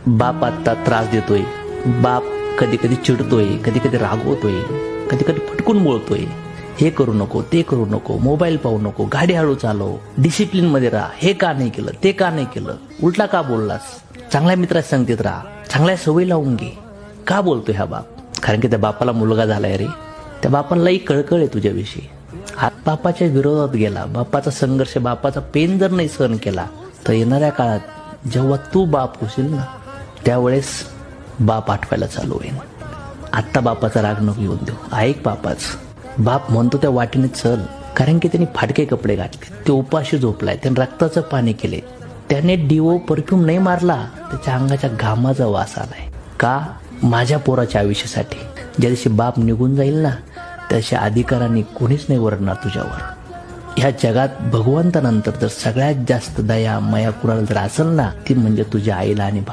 बाप आता त्रास देतोय, बाप कधी कधी चिडतोय, कधी कधी रागवतोय, कधी कधी फटकून बोलतोय, हे करू नको, ते करू नको, मोबाईल पाहू नको, गाडी हळू चालव, डिसिप्लिन मध्ये राहा, हे का नाही केलं, ते का नाही केलं, उलटा का बोललास, चांगल्या मित्राच्या संगतीत राहा, चांगल्या सवयी लावून घे. का बोलतोय हा बाप? कारण की त्या बापाला मुलगा झालाय रे. त्या बापालाही कळकळ आहे तुझ्याविषयी. हा बापाच्या विरोधात गेला, बापाचा संघर्ष, बापाचा पेन जर नाही सहन केला तर येणाऱ्या काळात जेव्हा तू बाप होशील ना, त्यावेळेस बाप आठवायला चालू होईल. आत्ता बापाचा राग नको येऊन देऊ. ऐक बापाच. बाप म्हणतो त्या वाटेने चल, कारण की त्यांनी फाटके कपडे घातले, ते उपाशी झोपलाय, त्याने रक्ताचं पाणी केले, त्याने डिओ परफ्यूम नाही मारला, त्याच्या अंगाच्या घामाचा वास आलाय. का? माझ्या पोराच्या आयुष्यासाठी. ज्या दिवशी बाप निघून जाईल ना, त्याच्या अधिकाराने कोणीच नाही ओरडणार तुझ्यावर. ह्या जगात भगवंतानंतर जर सगळ्यात जास्त दया माया कुणाला जर असेल ना, ती म्हणजे तुझ्या आईला आणि बाप.